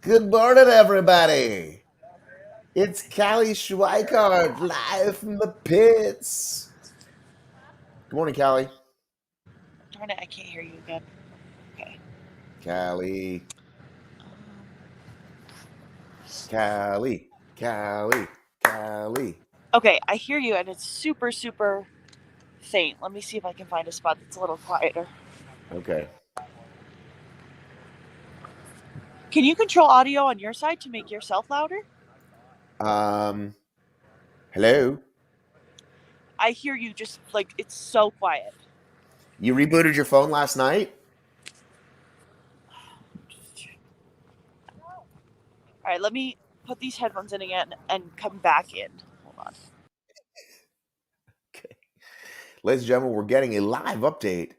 Good morning, everybody. It's Callie Schweikart live from the pits. Good morning, Callie. Darn it, I can't hear you again. Okay. Callie, Um, Callie, Callie, Callie. okay, I hear you, and it's super, super faint. Let me see if I can find a spot that's a little quieter. Okay. Can you control audio on your side to make yourself louder? Hello. I hear you just like it's so quiet. You rebooted your phone last night? All right, let me put these headphones in again and come back in. Hold on. Okay. Ladies and gentlemen, we're getting a live update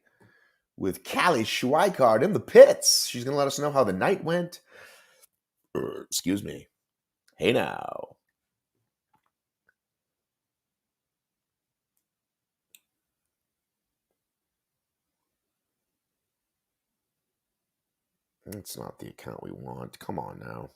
with Callie Schweikart in the pits. She's going to let us know how the night went. Excuse me. Hey now. It's not the account we want. Come on now.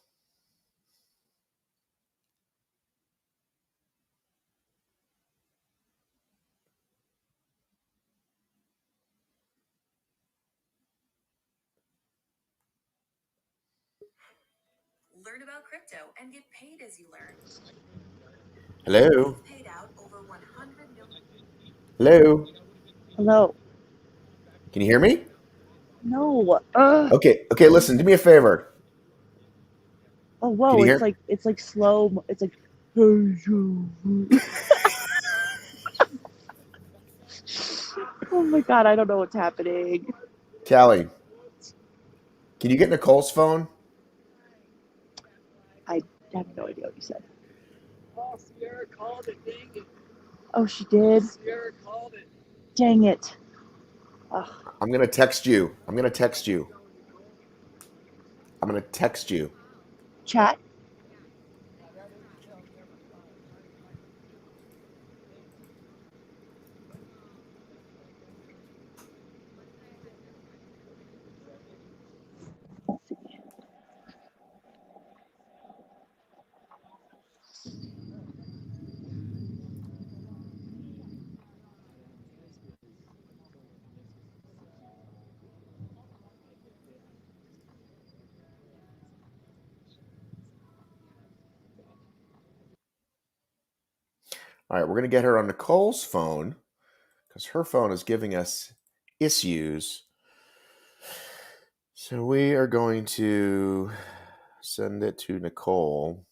Learn about crypto and get paid as you learn. Hello. Paid out over 100 million. Hello. Hello. Can you hear me? No. Okay, listen, do me a favor. Oh, Can whoa! you It's hear? like slow. It's like. Oh my god! I don't know what's happening. Callie, can you get Nicole's phone? I have no idea what you said. Oh, Sierra called it. Dang it. Oh, she did. Sierra called it. Dang it. Ugh. I'm going to text you. I'm going to text you. I'm going to text you. Chat. All right, we're going to get her on Nicole's phone because her phone is giving us issues. So we are going to send it to Nicole.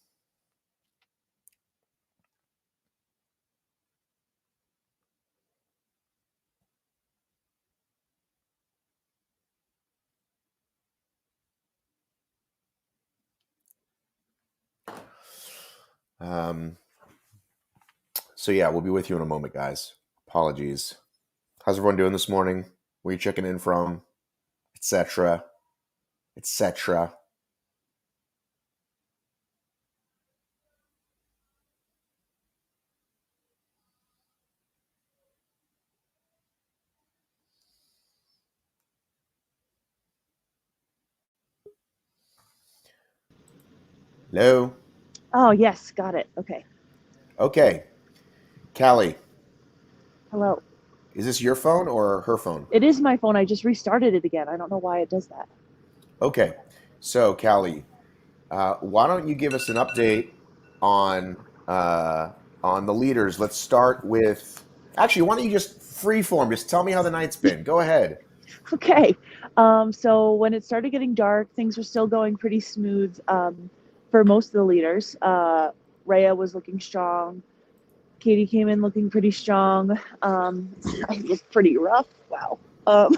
So yeah, we'll be with you in a moment, guys. Apologies. How's everyone doing this morning? Where are you checking in from? Etc. Etc. Hello. Oh, yes, got it. Okay. Okay, Callie, Hello. is this your phone or her phone? It is my phone. I just restarted it again. I don't know why it does that. Okay, so Callie, why don't you give us an update on on the leaders? Let's start with. Actually, why don't you just freeform? Just tell me how the night's been. Go ahead. Okay. So when it started getting dark, things were still going pretty smooth for most of the leaders. Rhea was looking strong. Katie came in looking pretty strong. It was pretty rough. Wow. Um,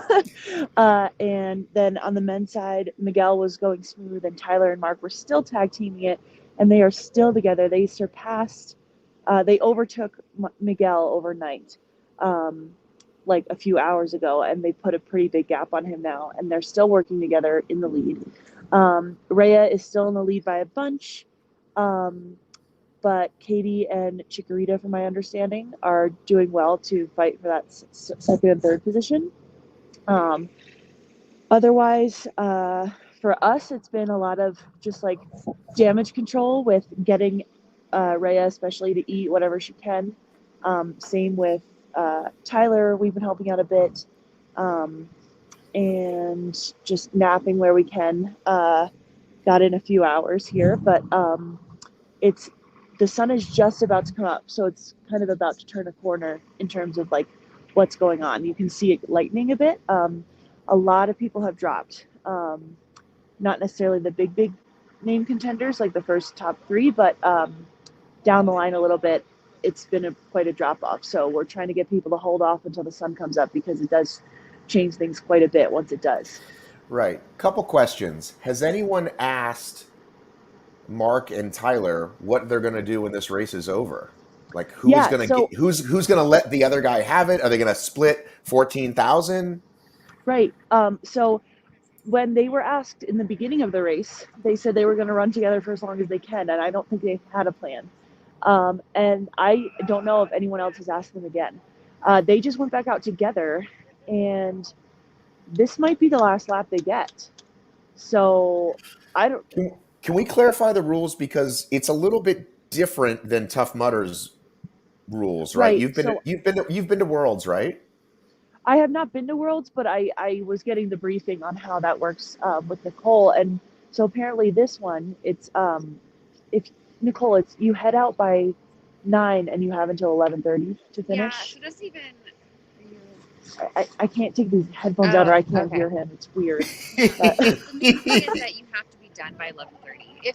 and then on the men's side, Miguel was going smooth, and Tyler and Mark were still tag teaming it, and they are still together. They surpassed, they overtook Miguel overnight, like a few hours ago, and they put a pretty big gap on him now, and they're still working together in the lead. Rhea is still in the lead by a bunch. But Katie and Chikorita, from my understanding, are doing well to fight for that second and third position. Um, Otherwise, for us, it's been a lot of just like damage control with getting Rhea especially to eat whatever she can. Same with Tyler, we've been helping out a bit. And just napping where we can. Got in a few hours here, but it's the sun is just about to come up, so it's kind of about to turn a corner in terms of like what's going on. You can see it lightening a bit. A lot of people have dropped. Not necessarily the big name contenders like the first top three, but down the line a little bit, it's been quite a drop off. So we're trying to get people to hold off until the sun comes up because it does change things quite a bit once it does. Right. Couple questions. Has anyone asked Mark and Tyler what they're going to do when this race is over? Like who's going to who's going to let the other guy have it? Are they going to split 14,000? Right. So when they were asked in the beginning of the race, they said they were going to run together for as long as they can, and I don't think they had a plan. And I don't know if anyone else has asked them again. They just went back out together, and this might be the last lap they get. So I don't. Can we clarify the rules, because it's a little bit different than Tough Mudder's rules, right? You've been to Worlds, right? I have not been to Worlds, but I was getting the briefing on how that works with Nicole, and so apparently this one, it's if Nicole, it's you head out by 9 and you have until 11:30 to finish. Yeah, so just even. I can't take these headphones out or I can't hear him. It's weird. But the main thing is that you have to be done by 11:30.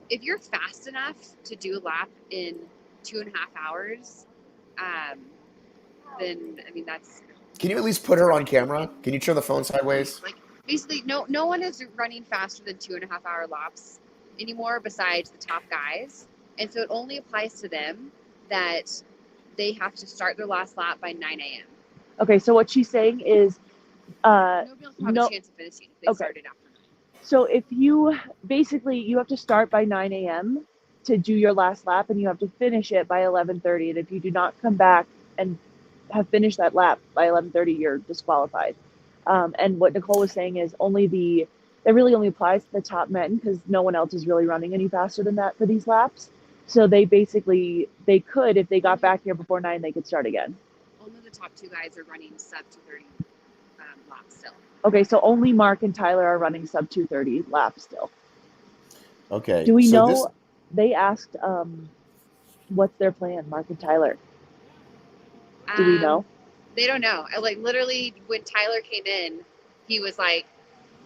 If you're fast enough to do a lap in 2.5 hours, then I mean that's. Can you at least put her on camera? Can you turn the phone sideways? Like basically, no one is running faster than 2.5 hour laps anymore besides the top guys, and so it only applies to them that they have to start their last lap by 9 a.m. Okay, so what she's saying is, nobody else will have a chance of finishing if they started after 9. So if you have to start by 9 a.m. to do your last lap, and you have to finish it by 11:30. And if you do not come back and have finished that lap by 11:30, you're disqualified. And what Nicole was saying is it really only applies to the top men because no one else is really running any faster than that for these laps. So they could, if they got back here before 9, they could start again. Only the top 2 guys are running sub 2:30 laps still. Okay, so only Mark and Tyler are running sub 2:30 laps still. Okay. Do we know? They asked, what's their plan, Mark and Tyler? Do we know? They don't know. Like literally, when Tyler came in, he was like,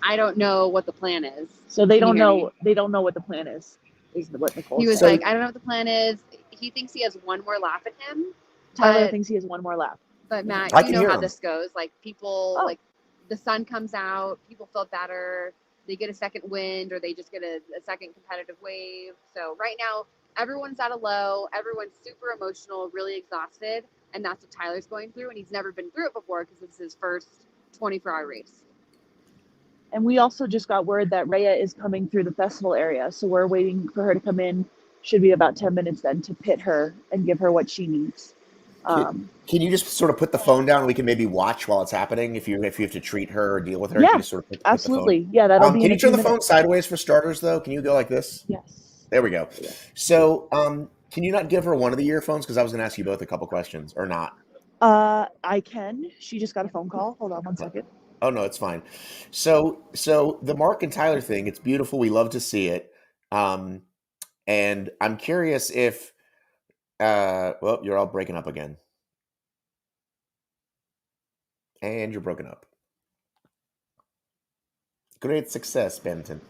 "I don't know what the plan is." So they don't know. They don't know what the plan is. Is what Nicole? He was like, "I don't know what the plan is." He thinks he has one more lap in him. Tyler thinks he has one more lap. But Matt, you know how this goes. Like people, like the sun comes out, people feel better. They get a second wind, or they just get a second competitive wave. So right now, everyone's at a low. Everyone's super emotional, really exhausted. And that's what Tyler's going through. And he's never been through it before because it's his first 24-hour race. And we also just got word that Rhea is coming through the festival area. So we're waiting for her to come in. Should be about 10 minutes then to pit her and give her what she needs. Can you just sort of put the phone down and we can maybe watch while it's happening? If you have to treat her or deal with her, yeah, you just sort of put absolutely. The phone. Yeah, that'll be. Can you turn the phone sideways for starters, though? Can you go like this? Yes. There we go. Yeah. So, can you not give her one of the earphones? Because I was going to ask you both a couple questions, or not. I can. She just got a phone call. Hold on one second. Oh no, it's fine. So the Mark and Tyler thing, it's beautiful. We love to see it. And I'm curious if, well, you're all breaking up again. And you're broken up. Great success, Benton.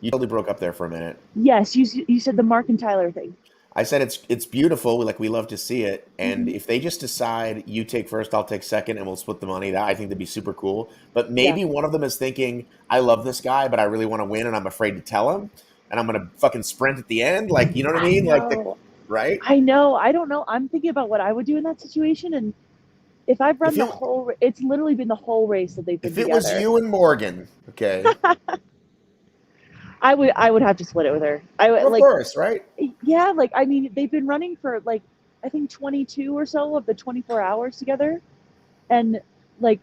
You totally broke up there for a minute. Yes, you said the Mark and Tyler thing. I said it's beautiful. We love to see it. And if they just decide you take first, I'll take second, and we'll split the money, I think that'd be super cool. But maybe one of them is thinking, I love this guy, but I really want to win, and I'm afraid to tell him, and I'm gonna fucking sprint at the end. Like, you know what I mean? Right? I know. I don't know. I'm thinking about what I would do in that situation, and if I've run it's literally been the whole race that they've been together. If it was you and Morgan, okay. I would have to split it with her. Of course, right? Yeah, like I mean, they've been running for like I think 22 or so of the 24 hours together, and like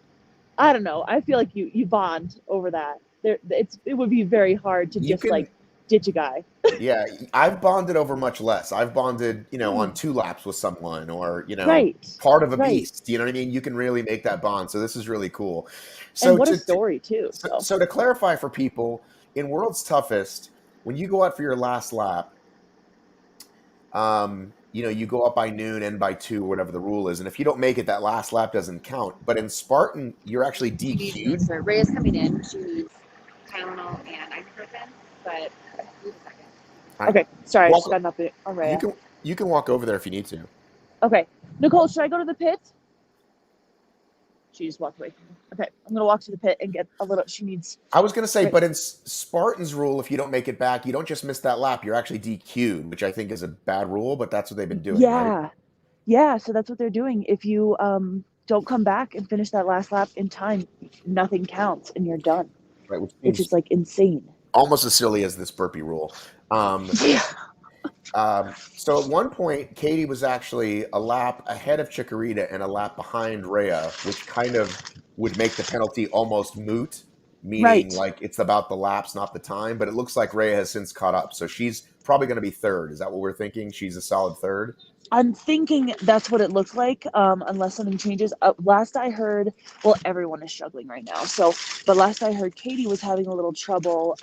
I don't know. I feel like you bond over that. it would be very hard to You just can, like ditch a guy. yeah, I've bonded over much less. I've bonded, on 2 laps with someone, or Right, part of a right. beast. You know what I mean? You can really make that bond. So this is really cool. And So what a story too. so, So so to clarify for people, in World's Toughest, when you go out for your last lap, you go up by noon, end by 2, whatever the rule is, and if you don't make it, that last lap doesn't count. But in Spartan, you're actually She needs DQ'd. answer. Rhea's coming in. She needs Tylenol and ibuprofen, but wait a second. okay, sorry, I Walk- just got nothing. All You right. can walk over there if you need to. Okay, Nicole, should I go to the pit? She just walked away from me. Okay, I'm gonna walk to the pit and get a little. She needs. I was going to say, Right. but in Spartan's rule, if you don't make it back, you don't just miss that lap. You're actually DQ'd, which I think is a bad rule, but that's what they've been doing. Yeah, Right? yeah. So that's what they're doing. If you don't come back and finish that last lap in time, nothing counts and you're done. Right, which Which seems is like insane. almost as silly as this burpee rule. Yeah. So at one point, Katie was actually a lap ahead of Chikorita and a lap behind Rhea, which kind of would make the penalty almost moot, meaning Right. like it's about the laps, not the time. But it looks like Rhea has since caught up, so she's probably going to be third. Is that what we're thinking? She's a solid third. I'm thinking that's what it looks like, unless something changes. Last I heard, well, everyone is struggling right now. But last I heard, Katie was having a little trouble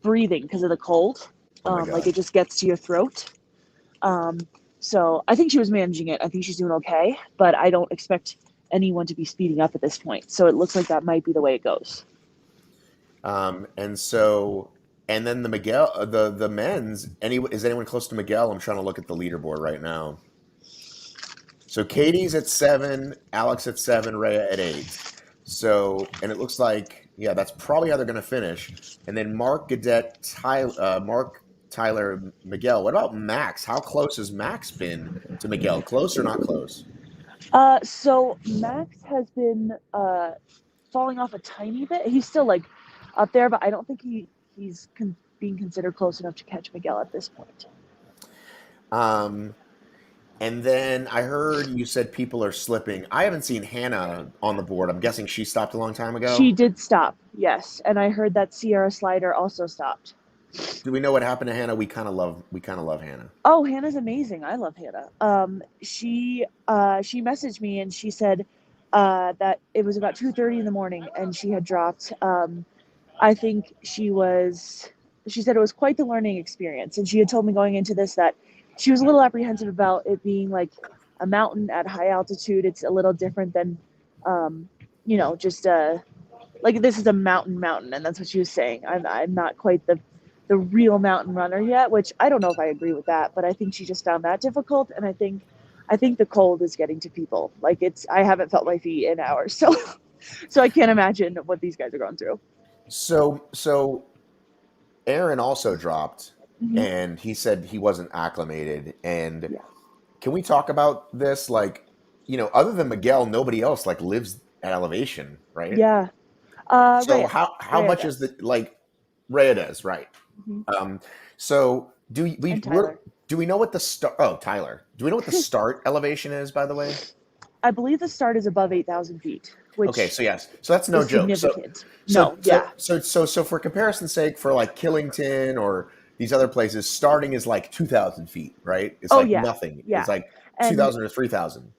breathing because of the cold. Oh my God. Like it just gets to your throat. So I think she was managing it. I think she's doing okay, but I don't expect anyone to be speeding up at this point. So it looks like that might be the way it goes. And then the Miguel, the men's. Is anyone close to Miguel? I'm trying to look at the leaderboard right now. So Katie's at 7, Alex at 7, Rhea at 8. So, and it looks like, yeah, that's probably how they're going to finish. And then Mark, Gadet, Tyler, Miguel. What about Max? How close has Max been to Miguel? Close or not close? So Max has been falling off a tiny bit. He's still like up there, but I don't think he's being considered close enough to catch Miguel at this point. And then I heard you said people are slipping. I haven't seen Hannah on the board. I'm guessing she stopped a long time ago. She did stop, yes, and I heard that Sierra Slider also stopped. Do we know what happened to Hannah? We kind of love Hannah. Oh, Hannah's amazing. I love Hannah. She messaged me and she said that it was about 2:30 in the morning and she had dropped. I think she said it was quite the learning experience, and she had told me going into this that she was a little apprehensive about it being like a mountain at high altitude. It's a little different than, just like this is a mountain, and that's what she was saying. I'm not quite the real mountain runner yet, which I don't know if I agree with that, but I think she just found that difficult, and I think the cold is getting to people. Like I haven't felt my feet in hours, so I can't imagine what these guys are going through. So Aaron also dropped. Mm-hmm. And he said he wasn't acclimated. And Yeah. Can we talk about this? Like, other than Miguel, nobody else like lives at elevation, right? Yeah. So Rhea. how Rhea much does. is Rhea does, right? Mm-hmm. So do And Tyler. we know what the start? Oh, Tyler. Do we know what the start elevation is, by the way? I believe the start is above 8,000 feet. Which Okay, so yes, so that's no is joke. significant. So for comparison's sake, for like Killington or these other places, starting is like 2,000 feet, right? It's nothing. Yeah. It's like 2,000 or 3,000.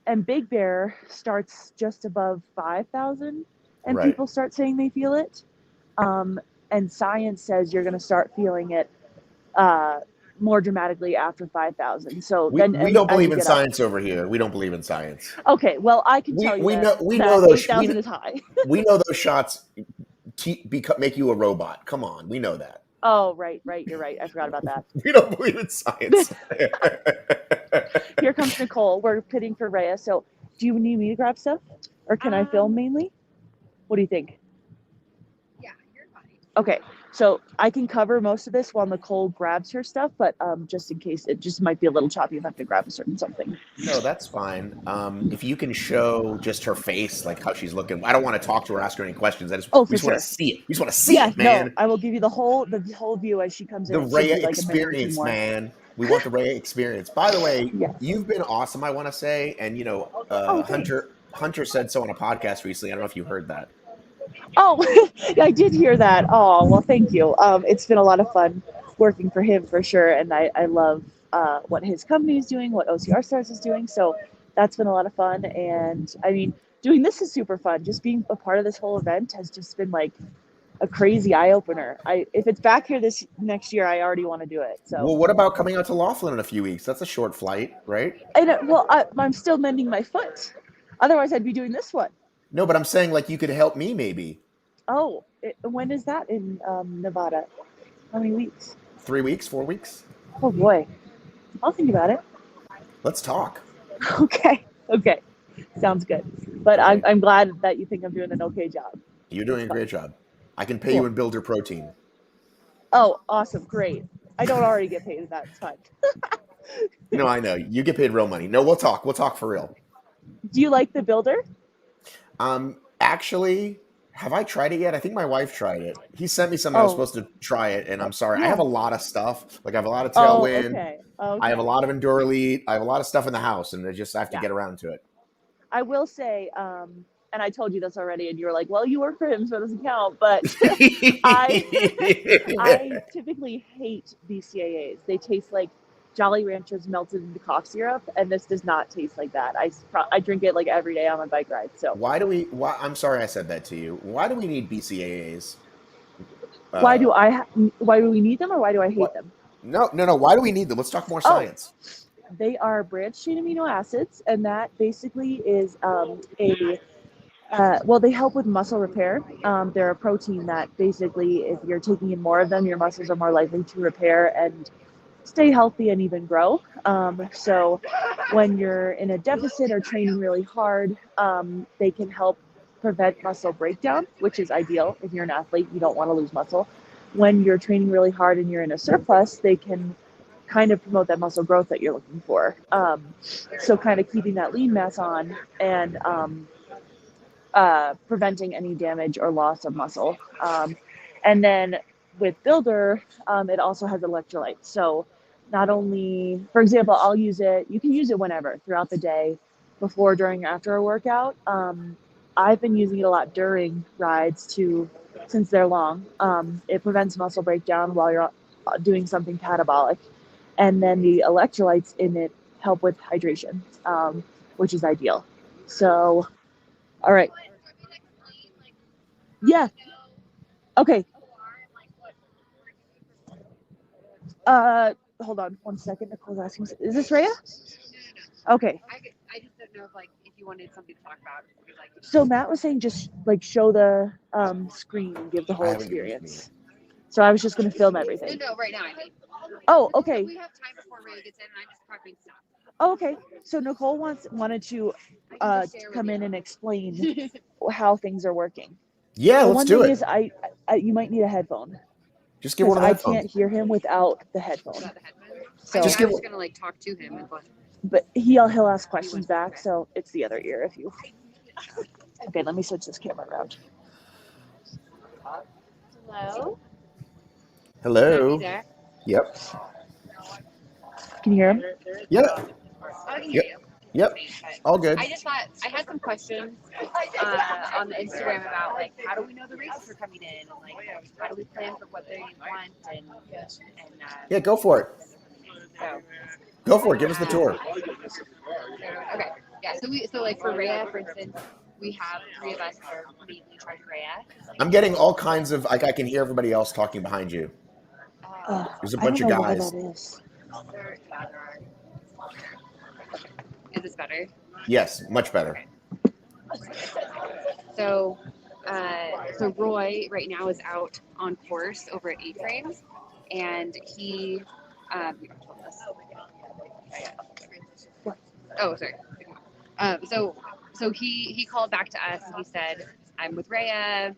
And Big Bear starts just above 5,000, and Right. people start saying they feel it. And science says you're going to start feeling it more dramatically after 5,000. So We then don't as believe you in get up- science over here. We don't believe in science. Okay, well I can tell you we that know those 8,000 is high. we know those shots make you a robot. Come on, we know that. Oh, right. You're right. I forgot about that. We don't believe in science. Here comes Nicole. We're pitting for Rhea. So do you need me to grab stuff? Or can I film mainly? What do you think? Yeah, you're fine. Okay. So I can cover most of this while Nicole grabs her stuff, but just in case, it just might be a little choppy if I have to grab a certain something. No, that's fine. If you can show just her face, like how she's looking. I don't want to talk to her, ask her any questions. We just want to see it. We just want to see it, man. No, I will give you the whole view as she comes in. The Rhea experience, man. We want the Rhea experience. By the way, Yes. You've been awesome, I want to say. And, thanks. Hunter said so on a podcast recently. I don't know if you heard that. Oh, yeah, I did hear that. Oh, well, thank you. It's been a lot of fun working for him for sure, and I love what his company is doing, what OCR Stars is doing. So that's been a lot of fun, and I mean, doing this is super fun. Just being a part of this whole event has just been like a crazy eye opener. If it's back here this next year, I already want to do it. So, Well, what about coming out to Laughlin in a few weeks? That's a short flight, right? I'm still mending my foot. Otherwise, I'd be doing this one. No, but I'm saying like you could help me maybe. Oh, when is that in Nevada? How many weeks? 3 weeks, 4 weeks? Oh boy, I'll think about it. Let's talk. Okay, okay, sounds good. But Okay. I'm glad that you think I'm doing an okay job. You're doing a great job. I can pay you Cool. in Builder Protein. Oh, awesome, great. I don't already get paid. That's fine. No, I know. You get paid real money. No, we'll talk. We'll talk for real. Do you like the builder? Actually, have I tried it yet? I think my wife tried it. He sent me something. I was Oh, supposed to try it, and I'm sorry. I have yeah. a lot of stuff. Like I have a lot of Oh, Tailwind. okay. I have a Okay. lot of Endurelite. I have a lot of stuff in the house, and I have to Yeah. get around to it. I will say, and I told you this already, and you were like, "Well, you work for him, so it doesn't count." But I, I typically hate BCAAs. They taste like Jolly Ranchers melted into cough syrup, and this does not taste like that. I drink it like every day on my bike ride. So Why do we? Why? I'm sorry, I said that to you. Why do we need BCAAs? why Uh, do why do we need them, or why do I hate what? them? No, no, no. Why do we need them? Let's talk more Oh, science. they are branched chain amino acids, and that basically is well, they help with muscle repair. They're a protein that basically, if you're taking in more of them, your muscles are more likely to repair and stay healthy and even grow. So when you're in a deficit or training really hard, they can help prevent muscle breakdown, which is ideal if you're an athlete. You don't want to lose muscle. When you're training really hard and you're in a surplus, they can kind of promote that muscle growth that you're looking for. So kind of keeping that lean mass on and preventing any damage or loss of muscle. And then with Builder, it also has electrolytes. So not only, for example, I'll use it, you can use it whenever throughout the day, before, during, after a workout. I've been using it a lot during rides too, since they're long. It prevents muscle breakdown while you're doing something catabolic. And then the electrolytes in it help with hydration, which is ideal. So, all right. Yeah. Okay. Hold on one second. Nicole's asking. Is this Rhea? Okay. I just don't know if you wanted something to talk about. So Matt was saying just like show the screen and give the I whole haven't given this to me experience. So I was just gonna film No, everything. no, right now I mean. Oh, okay. We have time before Rhea gets in, and I'm just prepping stuff. Oh, okay. So Nicole wanted to come in and explain how things are working. Yeah, The let's one do thing it. is, you might need a headphone Just give because one of the I headphones. can't hear him without the headphone. Without the headphones. So, I Just mean, give. I'm just gonna talk to him. but he'll ask questions back. So it's the other ear if you. Okay, let me switch this camera around. Hello. Hello. There. Yep. Can you hear him? Yep. I can hear Yep. you. Yep. All good. I just thought I had some questions on the Instagram about how do we know the races are coming in, and how do we plan for what they want, and Yeah, go for it. so Go for it. Give us the tour. okay, yeah. So for Rhea, for instance, we have 3 of us that are mainly in charge of Rhea. I'm getting all kinds of like I can hear everybody else talking behind you. There's a I don't bunch of know why guys. that is. Is this better? Yes, much better. So, so Roy right now is out on course over at A-Frames, and he, oh, sorry. So he called back to us and he said, "I'm with Rhea.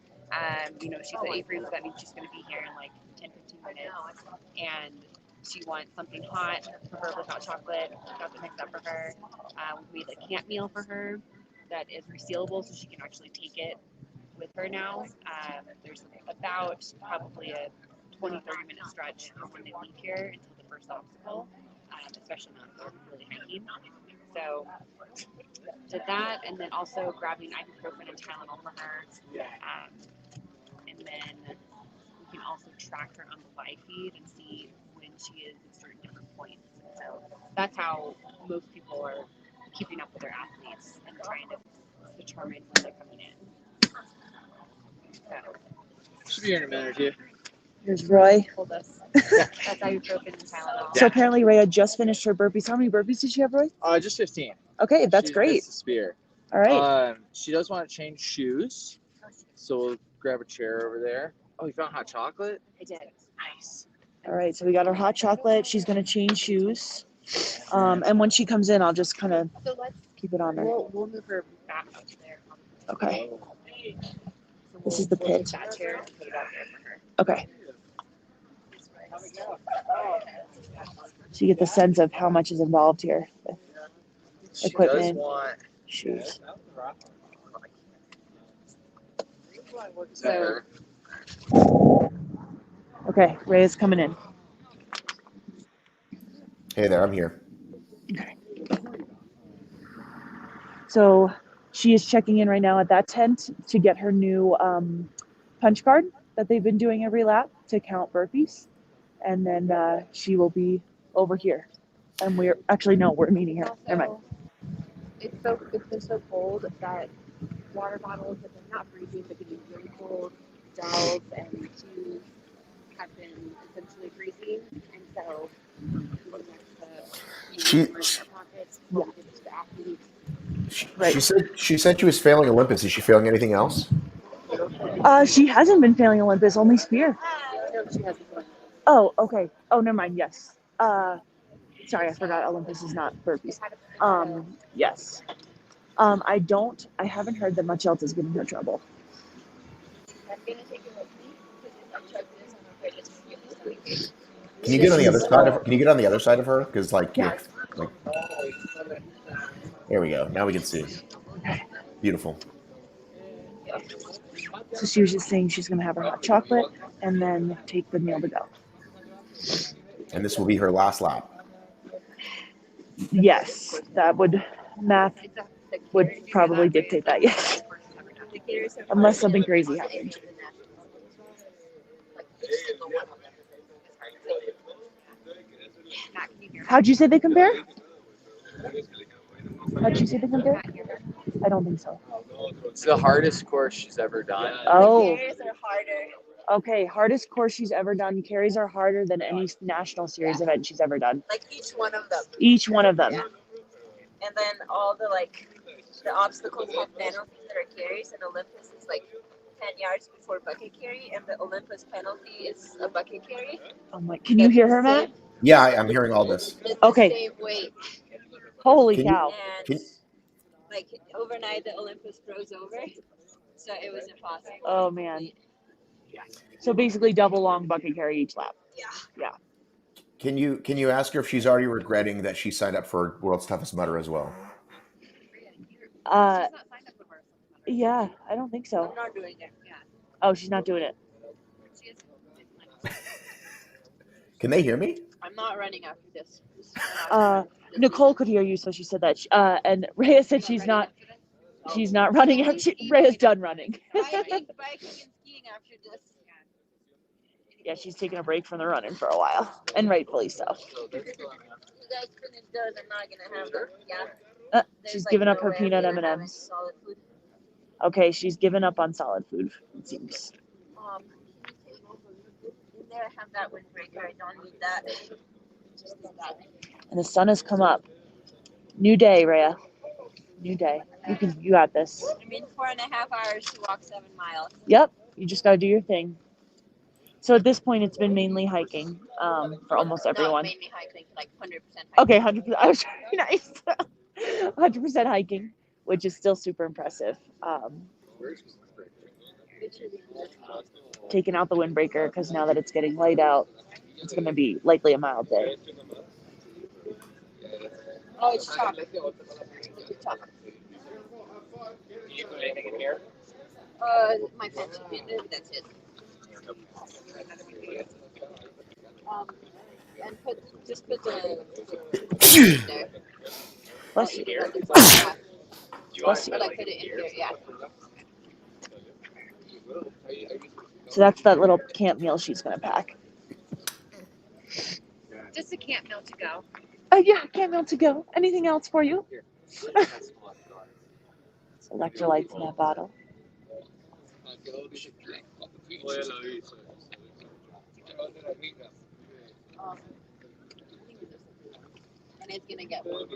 She's at A-Frames. That means she's going to be here in 10, 15 minutes, and she wants something hot, preferably hot chocolate. Got to mix up for her. We made a camp meal for her that is resealable, so she can actually take it with her now. There's about probably a 20-30 minute stretch from when they leave here until the first obstacle, especially not if they're really hiking. So did that, and then also grabbing ibuprofen and Tylenol for her. then we can also track her on the live feed and see when she is at certain different points. And so that's how most people are keeping up with their athletes and trying to determine when they're coming in. So, Should be here in a minute or two. Here's Roy. hold us. That's ibuprofen and Tylenol. So apparently Rhea just finished her burpees. How many burpees did she have, Roy? Just 15. Okay, that's She's great. missed the spear. All right. She does want to change shoes, so we'll grab a chair over there. Oh, you found hot chocolate? I did. Nice. All right, so we got her hot chocolate. She's going to change shoes. And when she comes in, I'll just kind of So let's keep it on her. we'll move her back up there. Okay. So This is the we'll pit. take that chair and put it out there for her. Okay. So you get the sense of how much is involved here with She equipment, does want. shoes. Is that her? Okay, Rhea's coming in. Hey there, I'm here. So she is checking in right now at that tent to get her new punch card that they've been doing every lap to count burpees. And then she will be over here. And we're meeting her. Never mind. It's been so cold that water bottles have been not freezing, but getting really cold. Gels and shoes have been essentially freezing, and so She said she was failing Olympus. Is she failing anything else? She hasn't been failing Olympus, only spear. No, she hasn't. Oh, okay. Oh, never mind. Yes. Sorry, I forgot Olympus is not burpees. Yes. I haven't heard that much else is giving her trouble. I'm gonna take it with me because if I check this, I'm afraid it's Can you get on the other side of her? Can you get on the other side of her? Because like, there we go. Now we can see. Beautiful. So she was just saying she's gonna have her hot chocolate and then take the meal to go. And this will be her last lap. Yes, that math would probably dictate that. Yes, unless something crazy happened. How'd you say they compare? I don't think so. It's the hardest course she's ever done. Oh. Carries are harder. Okay, hardest course she's ever done. Carries are harder than any national series event she's ever done. Like each one of them. Each one of them. Yeah. And then all the obstacles have penalties that are carries, and Olympus is like 10 yards before bucket carry, and the Olympus penalty is a bucket carry. Oh my! Can you hear her, Matt? Yeah, I'm hearing all this. It's Okay. the same weight. Holy Can cow! And like overnight, the Olympus froze over, so it was impossible. Oh man! So basically, double long bucket carry each lap. Yeah. Can you ask her if she's already regretting that she signed up for World's Toughest Mudder as well? Yeah, I don't think so. I'm not doing it. Yeah. Oh, she's not doing it. Can they hear me? I'm not running after this. Nicole could hear you, so she said that. And Rhea said she's not running after. Rhea's done running. Biking and skiing after this. Yeah, she's taking a break from the running for a while, and rightfully so. You guys finish those, I'm not gonna have them. Yeah. She's given up her peanut M&Ms. Okay, she's given up on solid food, it seems. In there, I have that windbreaker. I don't need that. Just need that. And the sun has come up. New day, Rhea. New day. You got this. I mean, 4.5 hours to walk 7 miles. Yep. You just gotta do your thing. So at this point, it's been mainly hiking for almost everyone. Not mainly hiking, like 100% hiking. Okay, 100%. I was very nice. 100% hiking, which is still super impressive. Taking out the windbreaker because now that it's getting light out, it's going to be likely a mild day. Oh, it's chocolate. Chocolate. Did you put anything in here? My pencil. That's it. And just put the there. Bless you. Bless you. Like put it in here, yeah. So that's that little camp meal she's going to pack. Just a camp meal to go. Yeah, camp meal to go. Anything else for you? Electrolytes in that bottle. And it's gonna get warm.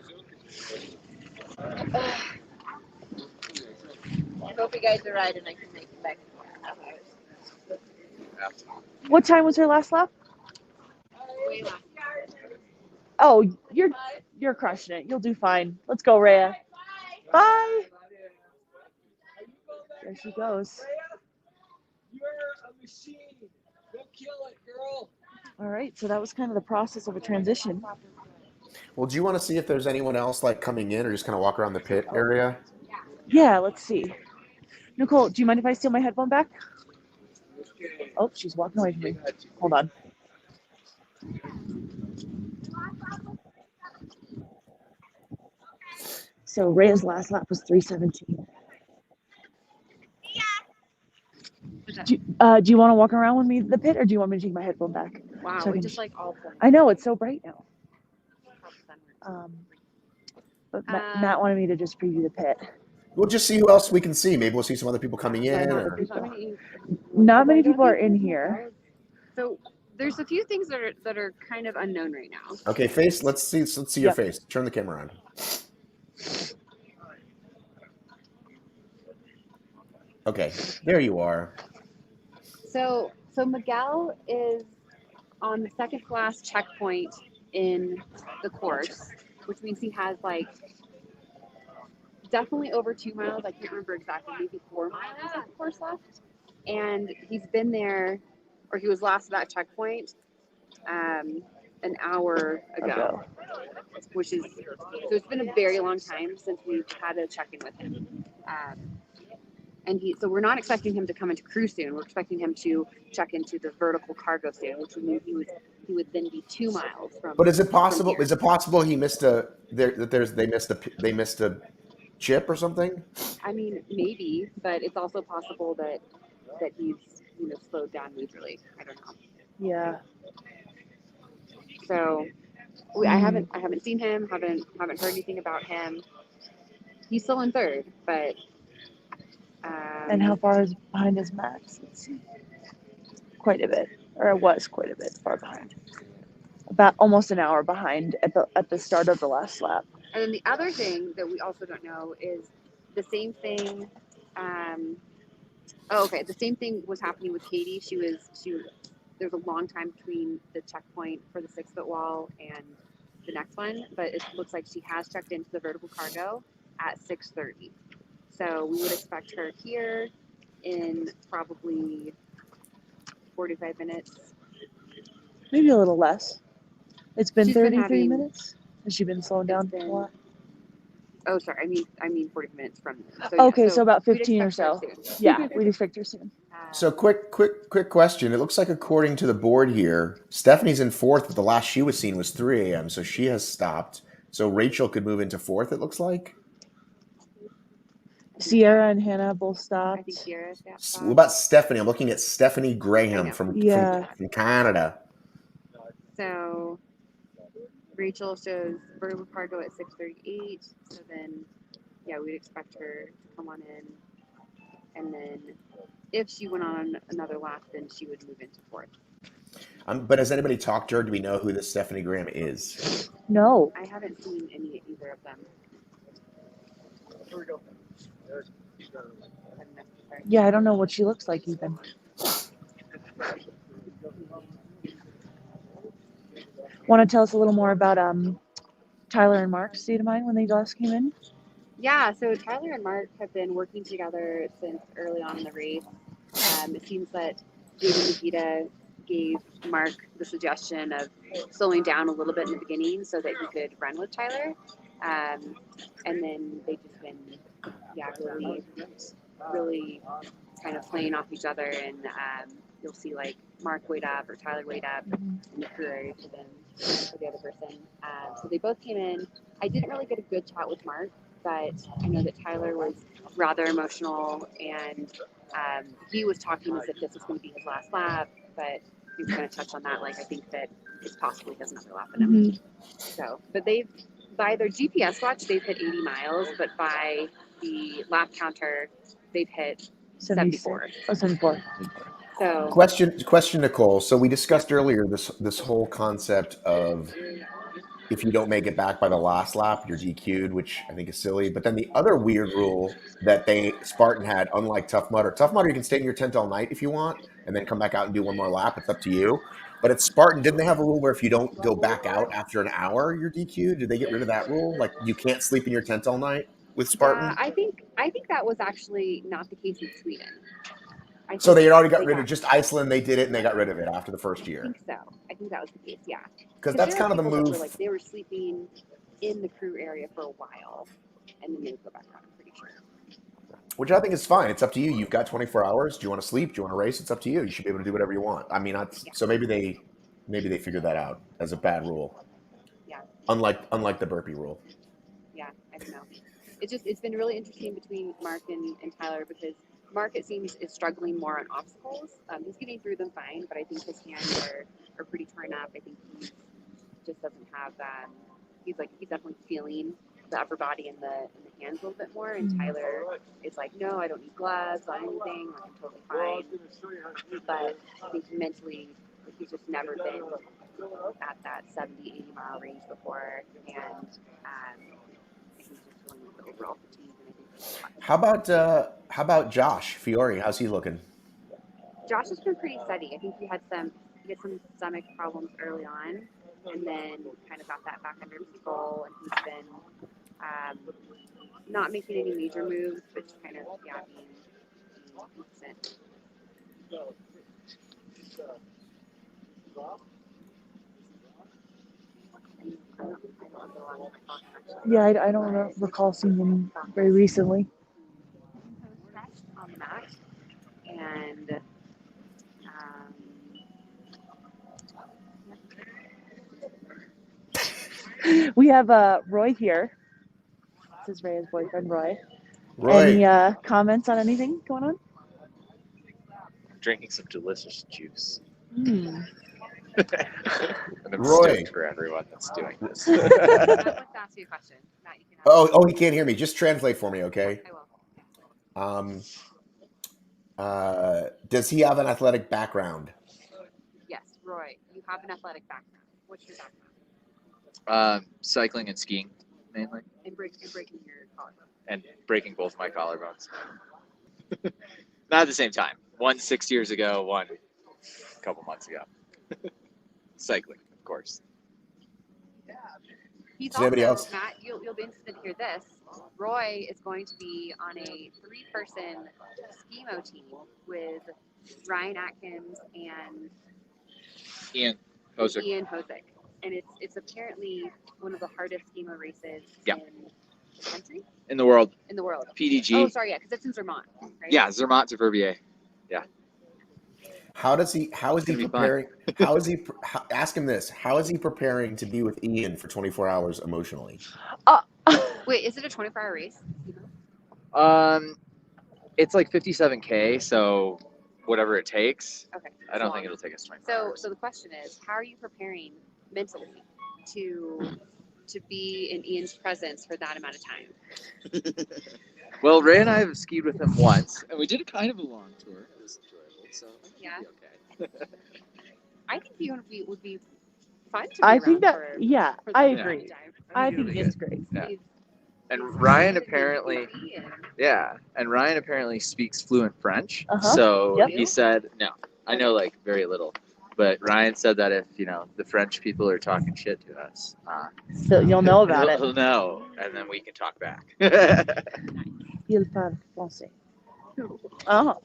I hope you guys are right and I can make it back in 4.5 hours. What time was her last lap? Way less. Oh, you're crushing it. You'll do fine. Let's go, Rhea. Bye. There she goes. You're a machine. Go kill it, girl. All right, so that was kind of the process of a transition. Well, do you want to see if there's anyone else like coming in, or just kind of walk around the pit area? Yeah, let's see. Nicole, do you mind if I steal my headphone back? Oh, she's walking away from me. Hold on. So Rhea's last lap was 3:17. Do you want to walk around with me the pit, or do you want me to take my headphone back? Wow, So I it's can- just like all fun. I know, it's so bright now. But Matt wanted me to just preview the pit. We'll just see who else we can see. Maybe we'll see some other people coming in. Other Or... people. Not many people are in here. So there's a few things that are kind of unknown right now. Okay, face. Let's see your Yep. face. Turn the camera on. Okay, there you are. So Miguel is on the second to last checkpoint in the course, which means he has like definitely over 2 miles. I can't remember exactly, maybe 4 miles of the course left. And he's been there, or he was last at that checkpoint an hour ago, which is, so it's been a very long time since we've had a check-in with him. So we're not expecting him to come into crew soon. We're expecting him to check into the vertical cargo soon, which would mean he would then be 2 miles from. But is it possible? here. Is it possible he missed they missed a chip or something? I mean, maybe, but it's also possible that he's slowed down majorly. I don't know. Yeah. So I haven't seen him. Haven't heard anything about him. He's still in third, but. And how far is behind his max? Let's see. Quite a bit, or it was quite a bit far behind. About almost an hour behind at the start of the last lap. And then the other thing that we also don't know is the same thing. The same thing was happening with Katie. She was. There's a long time between the checkpoint for the 6-foot wall and the next one, but it looks like she has checked into the vertical cargo at 6:30. So we would expect her here in probably 45 minutes. Maybe a little less. It's been She's been 33 having- minutes. Has she been slowing down a lot? Oh, sorry. I mean 40 minutes from. Okay, so about we'd 15 or expect so. her soon. Yeah, we'd expect her soon. So quick question. It looks like according to the board here, Stephanie's in fourth, but the last she was seen was 3 a.m. So she has stopped. So Rachel could move into fourth, it looks like. Sierra and Hannah both I stopped. think Sierra's got What about Stephanie? I'm looking at Stephanie Graham from Canada. So Rachel shows vertical cargo at 6:38. So then, yeah, we'd expect her to come on in, and then if she went on another lap, then she would move into fourth. But has anybody talked to her? Do we know who this Stephanie Graham is? No. I haven't seen either of them. Yeah, I don't know what she looks like even. Want to tell us a little more about Tyler and Mark's state of mind when they last came in? Yeah, so Tyler and Mark have been working together since early on in the race. It seems that David Nikita gave Mark the suggestion of slowing down a little bit in the beginning so that he could run with Tyler. And then they've just been, really kind of playing off each other. And you'll see like Mark weighed up or Tyler weighed up in the crew area for the other person. So they both came in. I didn't really get a good chat with Mark. but I know that Tyler was rather emotional, and he was talking as if this was going to be his last lap, but he was going to touch on that. Like, I think that it's possible he has another lap in him. Mhm. So, but by their GPS watch, they've hit 80 miles, but by the lap counter, they've hit 74. Oh, 74. So, Question, Nicole. So we discussed earlier this whole concept of if you don't make it back by the last lap, you're DQ'd, which I think is silly. But then the other weird rule that Spartan had, unlike Tough Mudder, you can stay in your tent all night if you want, and then come back out and do one more lap. It's up to you. But at Spartan, didn't they have a rule where if you don't go back out after an hour, you're DQ'd? Did they get rid of that rule? Like you can't sleep in your tent all night with Spartan? yeah, I think that was actually not the case in Sweden. So they had already got rid of just Iceland. They did it and they got rid of it after the first year. I think so. I think that was the case. Yeah. Because that's there kind of the people that move. were, like, they were sleeping in the crew area for a while, and then they would go back out. I'm pretty sure. Which I think is fine. It's up to you. You've got 24 hours. Do you want to sleep? Do you want to race? It's up to you. You should be able to do whatever you want. I mean, so maybe they figured that out as a bad rule. Yeah. Unlike the burpee rule. Yeah, I don't know. It's been really interesting between Mark and Tyler, because Mark, it seems, is struggling more on obstacles. He's getting through them fine, but I think his hands are pretty torn up. I think he just doesn't have he's definitely feeling the upper body and the hands a little bit more. And Tyler is like, no, I don't need gloves, not anything. Like, I'm totally fine. But I think mentally, he's just never been at that 70, 80 mile range before, and he's just feeling the overall fatigue. How about Josh Fiore? How's he looking? Josh has been pretty steady. I think he had some stomach problems early on, and then kind of got that back under control. And he's been not making any major moves, but just kind of being consistent. Yeah, I don't recall seeing him very recently. On the mat, and we have Roy here. This is Rhea's boyfriend, Roy. Roy. Any comments on anything going on? Drinking some delicious juice. Mm. And I'm Roy. stoked for everyone that's doing this. Matt wants to ask you a question. Matt, you can Oh, he can't hear me. Just translate for me, okay? I will. Does he have an athletic background? Yes, Roy, you have an athletic background. What's your background? Cycling and skiing, mainly. And breaking your collarbone. And breaking both my collarbones. Not at the same time. One 6 years ago, one a couple months ago. Cycling, of course. He's Does anybody also, else? Matt, you'll be interested to hear this. Roy is going to be on a 3-person skimo team with Ryan Atkins and Ian Hosick. And it's apparently one of the hardest skimo races Yeah. in the country? In the world. In the world. PDG. Oh, sorry, yeah, because it's in Zermatt, right? Yeah, Zermatt to Verbier. Yeah. How is he be preparing? Ask him this. How is he preparing to be with Ian for 24 hours emotionally? Wait, is it a 24-hour race? It's like 57K, so whatever it takes. Okay. I don't think it'll take us 24 hours. So the question is, how are you preparing mentally to be in Ian's presence for that amount of time? Well, Ray and I have skied with him once, and we did kind of a long tour. It was enjoyable, so I think Yeah. it'll be okay. I think Ian would be fun to be I think around that, for I that agree. time. I It'll think be it's good. great. Yeah. He's- And he's Ryan really apparently, busy and- and Ryan apparently speaks fluent French. Uh-huh. So Yep. he said, no, I know like very little. But Ryan said that if, the French people are talking shit to us, So you'll know about it. he'll know, and then we can talk back. Il parle français. Oh.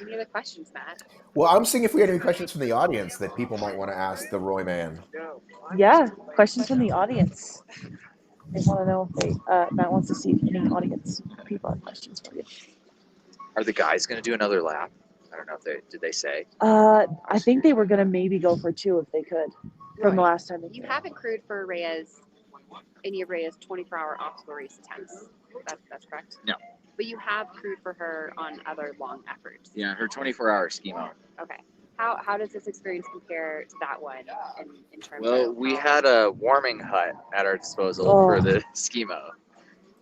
Any other questions, Matt? Well, I'm seeing if we had any questions from the audience that people might want to ask the Roy man. Yeah, questions from the audience. They want to know if Matt wants to see if any audience people have questions for you. Are the guys going to do another lap? I don't know if did they say? I think they were gonna maybe go for 2 if they could from the last time they You came. haven't crewed for Rhea's any of Rhea's 24-hour obstacle race attempts. That's correct? No. But you have crewed for her on other long efforts. Yeah, her 24-hour ski mode. Okay. How does this experience compare to that one in terms Well, of we how- had a warming hut at our disposal for the skimo,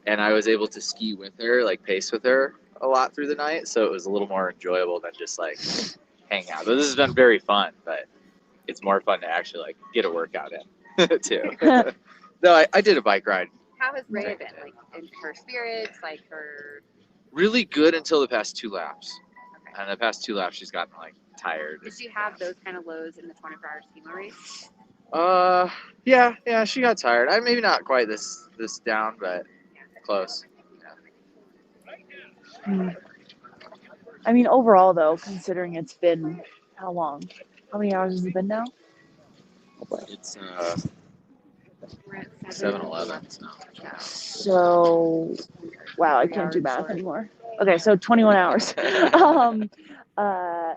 and I was able to ski with her, like pace with her a lot through the night, so it was a little more enjoyable than just like hang out. But this has been very fun, but it's more fun to actually like get a workout in too. No, I did a bike ride. How has Rhea been? Like in her spirits, like her Really good until the past 2 laps. okay. And the past 2 laps, she's gotten like tired. Did she have those kind of lows in the 24-hour schema race? Yeah, she got tired. Maybe not quite this down, but close. I mean, overall, though, considering it's been how long? How many hours has it been now? It's We're at 7-11 now. Yeah. So, wow, I can't do math anymore. Okay, so 21 hours. I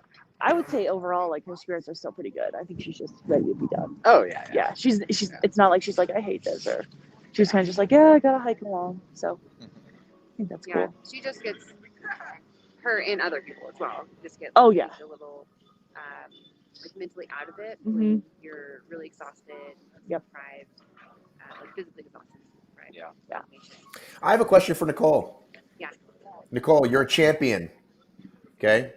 would say overall, like, her spirits are still pretty good. I think she's just ready to be done. Oh yeah. Yeah, she's. It's not like she's like, I hate this, or she was kind of just like, yeah, I gotta hike along. So, I think that's Yeah. cool. She just gets her and other people as well. Just get Oh, yeah. a little like mentally out of it Mhm. when you're really exhausted, Yep. deprived, like physically exhausted. Right. Yeah. I have a question for Nicole. Yeah. Nicole, you're a champion. Okay.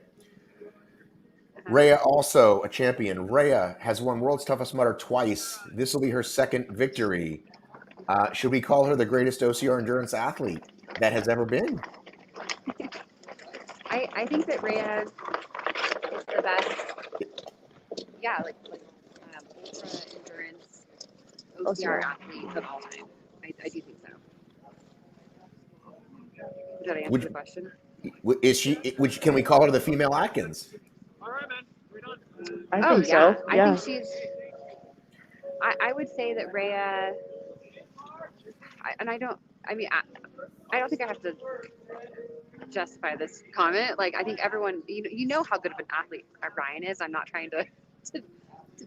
Rhea also a champion. Rhea has won World's Toughest Mudder twice. This will be her second victory. Should we call her the greatest OCR endurance athlete that has ever been? I think that Rhea is the best. Yeah, like ultra endurance OCR athlete of all time. I do think so. Did I answer the question? Is she? Can we call her the female Atkins? I think so. I Yeah. think she's. I would say that Rhea. I don't think I have to justify this comment. Like, I think everyone, you know how good of an athlete Ryan is. I'm not trying to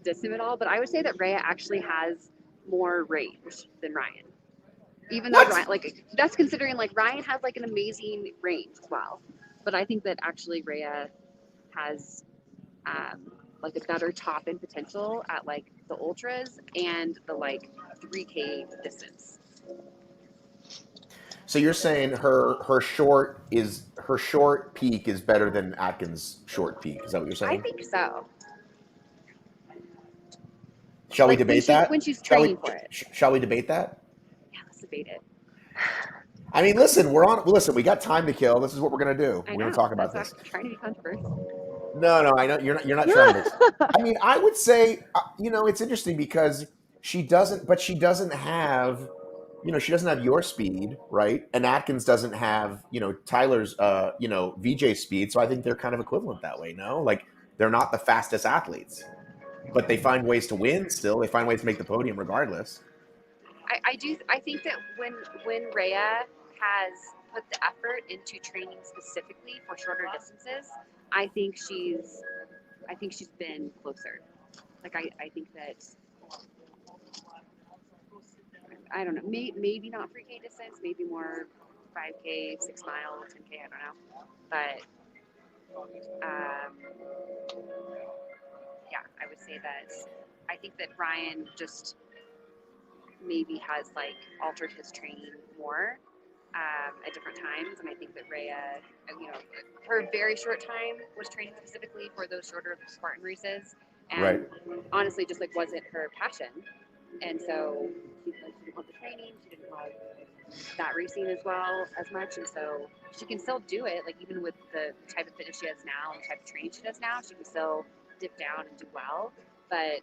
diss him at all, but I would say that Rhea actually has more range than Ryan. Even though Ryan, like, that's considering like Ryan has like an amazing range as well. But I think that actually Rhea has like a better top end potential at like the ultras and the like 3K distance. So you're saying her short peak is better than Atkins' short peak? Is that what you're saying? I think so. Shall we Like, debate that? when she's training for it. Shall we debate that? Yeah, let's debate it. I mean, listen, we got time to kill. This is what we're gonna do. We're gonna talk about this. I'm trying to be controversial. No, I know you're not trying to. I mean, I would say, it's interesting because she doesn't have, she doesn't have your speed, right? And Atkins doesn't have, Tyler's, VJ speed. So I think they're kind of equivalent that way. No, like they're not the fastest athletes, but they find ways to win. Still, they find ways to make the podium regardless. I think that when Rhea has put the effort into training specifically for shorter distances, I think she's been closer. Like I think that I don't know, maybe not 3K distance, maybe more 5K, 6 mile, 10K, I don't know. But yeah, I would say that I think that Ryan just maybe has like altered his training more at different times, and I think that Rhea, her very short time was training specifically for those shorter Spartan races, and honestly, just like wasn't her passion, and so she didn't want the training, she didn't love that racing as well as much, and so she can still do it, like even with the type of fitness she has now and the type of training she does now, she can still dip down and do well, but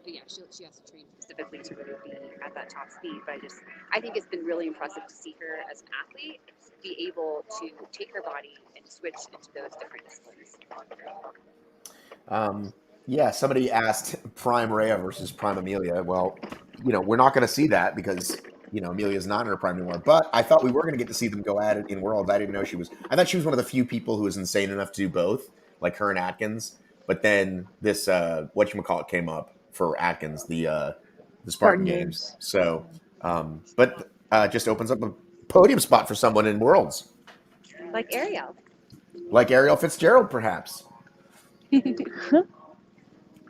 yeah, she has to train specifically to really be at that top speed. But I think it's been really impressive to see her as an athlete be able to take her body and switch into those different disciplines. Yeah, somebody asked Prime Rhea versus Prime Amelia. Well, we're not going to see that because, Amelia's not in her prime anymore. But I thought we were going to get to see them go at it in Worlds. I didn't know I thought she was one of the few people who was insane enough to do both, like her and Atkins. But then this, whatchamacallit came up for Atkins, the the Spartan Spartan games. games. So, but just opens up a podium spot for someone in Worlds, Like Ariel. like Ariel Fitzgerald, perhaps. Yeah, I think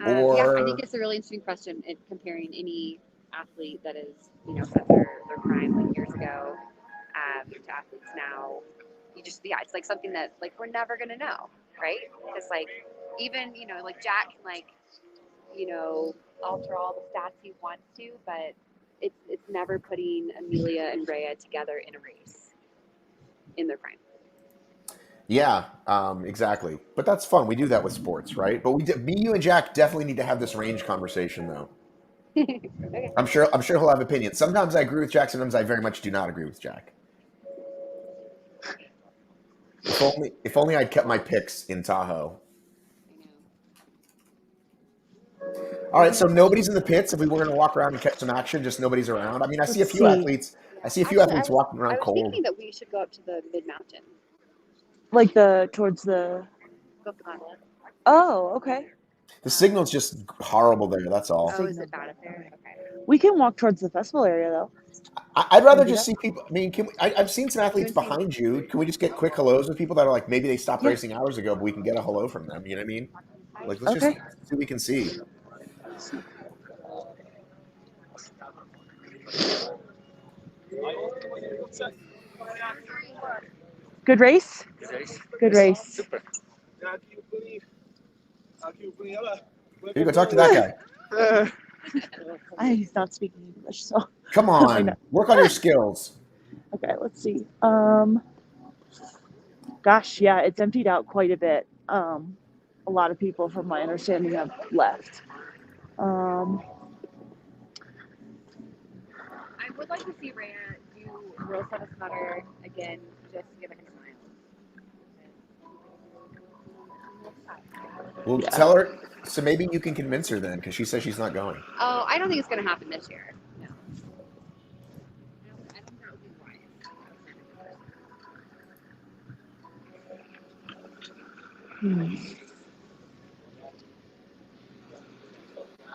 Or it's a really interesting question in comparing any athlete that is, at their prime like years ago, to athletes now. It's like something that like we're never gonna know, right? Because like even like Jack can like alter all the stats he wants to, but it's never putting Amelia and Rhea together in a race in their prime. yeah, exactly. But that's fun. We do that with sports, right? But me, you, and Jack definitely need to have this range conversation, though. Okay. I'm sure he'll have opinions. Sometimes I agree with Jack. Sometimes I very much do not agree with Jack. If only I'd kept my picks in Tahoe. All right, so nobody's in the pits. If we were going to walk around and catch some action, just nobody's around. I mean, I see a Let's few see. athletes. I see a few Actually, athletes walking I around was cold. thinking that we should go up to the mid mountain. Like towards the. Go up the gondola. Oh, okay. The signal's just horrible there. That's all. Oh, is it bad up there? Okay. We can walk towards the festival area though. I'd rather Maybe just see people. I mean, I've seen some athletes wanna see- behind you. Can we just get quick hellos with people that are like maybe they stopped Yeah. racing hours ago, but we can get a hello from them. You know what I mean? Like let's Okay. just see what we can see. Good race. Good race. Super. Here you go. Talk to that guy. He's not speaking English, so. Come I know. on, work on your skills. Okay, let's see. Gosh, yeah, it's emptied out quite a bit. A lot of people, from my understanding, have left. I would like to see Rhea do Real Set of Smutter again, just to give it a smile. Well, Yeah. tell her. So maybe you can convince her then, because she says she's not going. Oh, I don't think it's going to happen this year. No. I don't think that would be wise.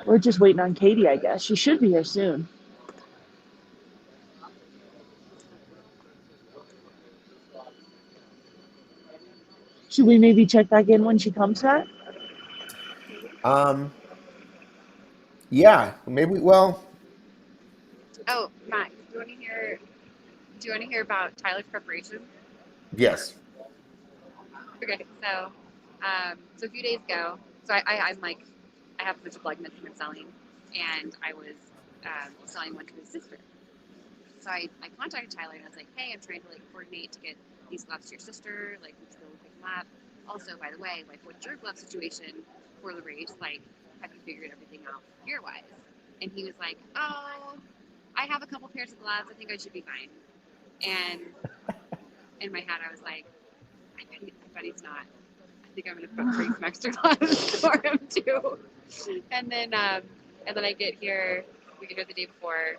We're just waiting on Katie, I guess. She should be here soon. Should we maybe check back in when she comes back? Yeah, maybe. Well, Oh, Matt, do you want to hear about Tyler's preparation? yes. Okay, so a few days ago, I'm like, I have a bunch of blood mints I'm selling, and I was selling one to his sister. So I contacted Tyler and I was like, hey, I'm trying to like coordinate to get these gloves to your sister, like let's go pick them up. Also, by the way, like what's your glove situation for the race? Like, have you figured everything out gear wise? And he was like, oh, I have a couple pairs of gloves. I think I should be fine. And in my head, I was like, I bet he's not. I think I'm gonna bring some extra gloves for him too. And then I get here. We get here the day before.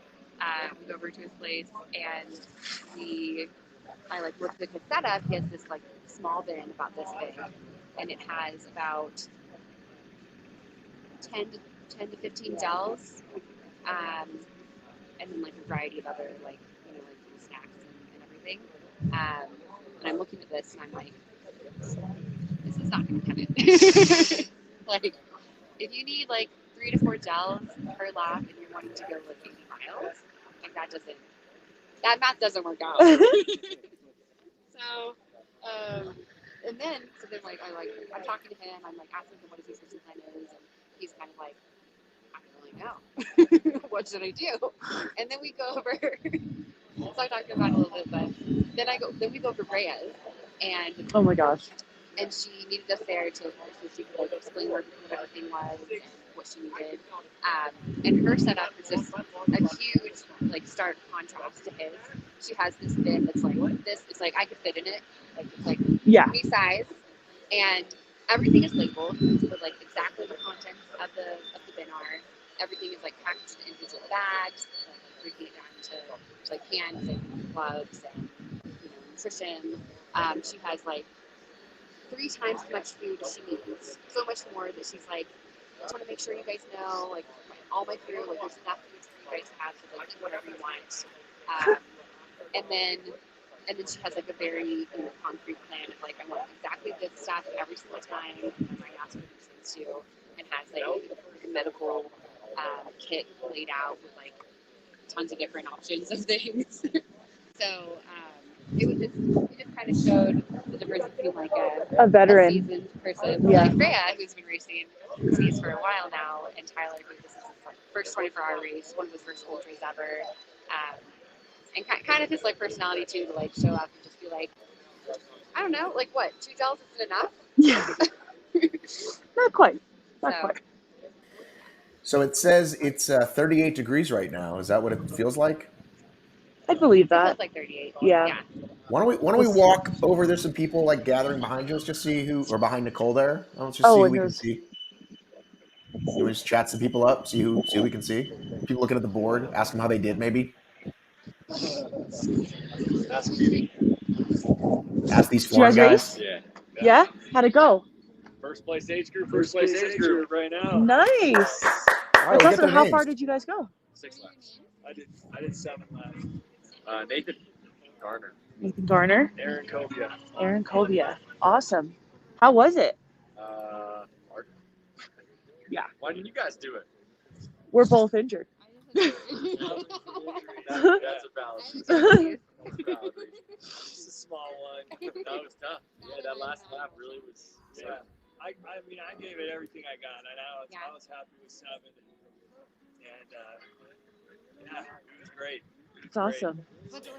We go over to his place, and I like looked at his setup. He has this like small bin about this big, and it has about 10 to 15 gels, and then like a variety of other like like snacks and everything. And I'm looking at this, and I'm like, this is not going to cut it. Like, if you need like 3 to 4 gels per lap, and you're wanting to go like 80 miles, like that math doesn't work out. So, and then like I'm talking to him. I'm like asking him what his nutrition plan is, and he's kind of like, I don't really know. What should I do? And then we go over. So I talked about it a little bit, but then we go over Rhea's, and Oh my gosh. and she needed us there so she could like explain what everything was and what she needed. And her setup is just a huge like stark contrast to his. She has this bin that's like this. It's like I could fit in it. Like it's like Yeah. me size, and everything is labeled with like exactly the contents of the bin are. Everything is like packaged in individual bags, like breaking it down to like cans and gloves and nutrition. She has like 3 times as much food as she needs. So much more that she's like, I just want to make sure you guys know, like, all my crew, like, there's enough food to price tabs of like whatever you want. And then she has like a very concrete plan of like, I want exactly this stuff every single time. And I ask for these things too, and has like a medical kit laid out with like tons of different options of things. So it just kind of showed the difference between like A veteran. a seasoned person Yeah. like Rhea, who's been racing skis for a while now, and Tyler, who this is his like, first 24-hour race, one of his first ultras ever, and kind of his like personality too, to like show up and just be like, I don't know, like what, 2 gels isn't enough? Yeah. Not quite. Not So, quite. So it says it's 38 degrees right now. Is that what it feels like? I believe it feels that. like 38. Yeah. Why don't we walk over? There's some people like gathering behind you. Let's just see who, or behind Nicole there. Let's just see who and we can there's see. Can we just chat some people up? See who we can see. People looking at the board. Ask them how they did. Maybe ask these Did you foreign guys guys. race? Yeah? How'd it go? First place age group right now. Nice. All right, That's we'll get awesome. their How names. far did you guys go? 6 laps. I did 7 laps. Nathan Garner. Nathan Garner, Aaron Cobia. Aaron Cobia. Awesome. How was it? Mark. Yeah. Why didn't you guys do it? We're both injured. That's a valid. Just a small one. That was tough. Yeah, that last lap really was. Yeah. I mean, I gave it everything I got. I was happy with 7. And yeah, it was great. It's awesome.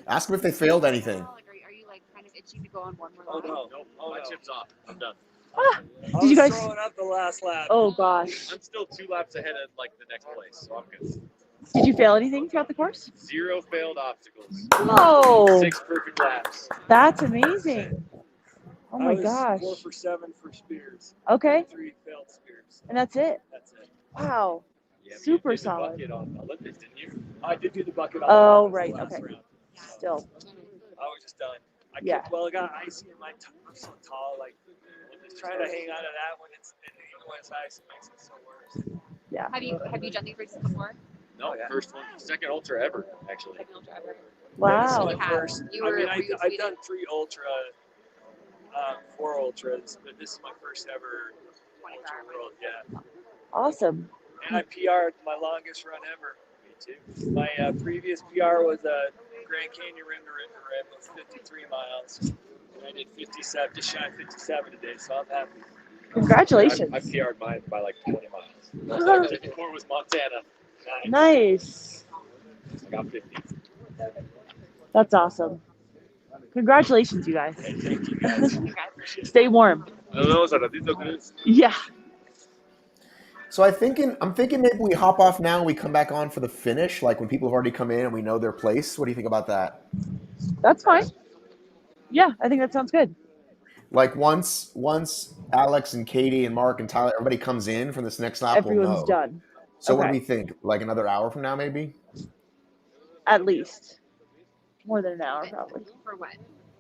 Ask them if they failed anything. Like, are you like kind of itching to go on one more Oh lap? no. Nope. My chip's off. I'm done. Ah, I Did you was guys- throwing up the last lap. oh gosh. I'm still 2 laps ahead of like the next place, so I'm good. Did you fail anything throughout the course? 0 failed obstacles. Whoa. 6 perfect laps. That's amazing. Oh my I was gosh. 4 for 7 for spears. Okay. 3 failed spears. And that's it. That's it. Wow. Yeah, but Super you did the solid. bucket on Olympus, didn't you? I did do the bucket on Oh, the right, last okay. round. Still. I was just done. Yeah. Well, it got icy and my I'm so tall. Like, just trying to hang on to that when even when it's ice, it makes it so worse. Yeah. Have you done these races before? No, first one, second ultra ever, actually. Second ultra ever. Wow. This is You my have. first. You I were- mean, were you I've speeding? done 3 ultra, 4 ultras, but this is my first ever 24 ultra world. Yeah. Awesome. And I PR'd my longest run ever. Me too. My previous PR was a Grand Canyon rim to rim to rim. It was 53 miles. And I did 57, just shy of 57 today, so I'm happy. Congratulations. I PR'd mine by like 20 miles. 54 was Montana. Nice. I got 50. That's awesome. Congratulations, you guys. Hey, thank you guys. Stay warm. Yeah. So I'm thinking maybe we hop off now and we come back on for the finish, like when people have already come in and we know their place. What do you think about that? That's fine. Yeah, I think that sounds good. Like once Alex and Katie and Mark and Tyler, everybody comes in from this next lap, we'll Everyone's know. done. So what do Okay. we think? Like another hour from now, maybe? At least. More than an hour, probably. For what?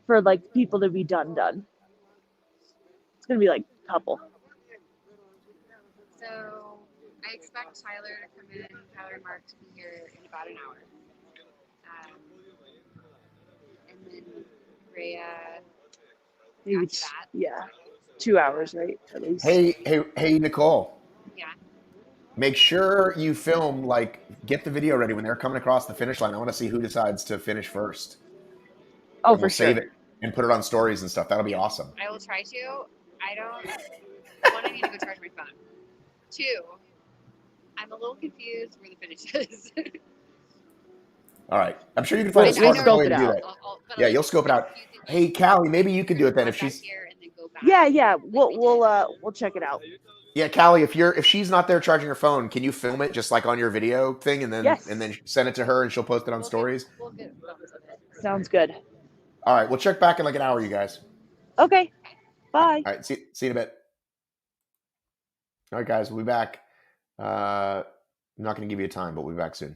For like people to be done. It's gonna be like a couple. So I expect Tyler to come in, Tyler and Mark to be here in about an hour. And then Rhea, Maybe after that. yeah. 2 hours, right? At least. Hey, Nicole. Yeah. Make sure you film, like, get the video ready when they're coming across the finish line. I want to see who decides to finish first. Oh, And for we'll sure. save it and put it on stories and stuff. That'll be awesome. I will try to. I need to go charge my phone. 2, I'm a little confused where the finish is. All right. I'm sure you can find a We'll smart scope way it to do out. that. Yeah, you'll scope it out. Hey, Callie, maybe you can do it then if she's. Yeah. We'll check it out. Yeah, Callie, if she's not there charging her phone, can you film it just like on your video thing and then Yes. send it to her and she'll post it on stories? We'll get photos of it. Sounds good. All right, we'll check back in like an hour, you guys. Okay. Bye. All right, see you in a bit. All right, guys, we'll be back. I'm not going to give you a time, but we'll be back soon.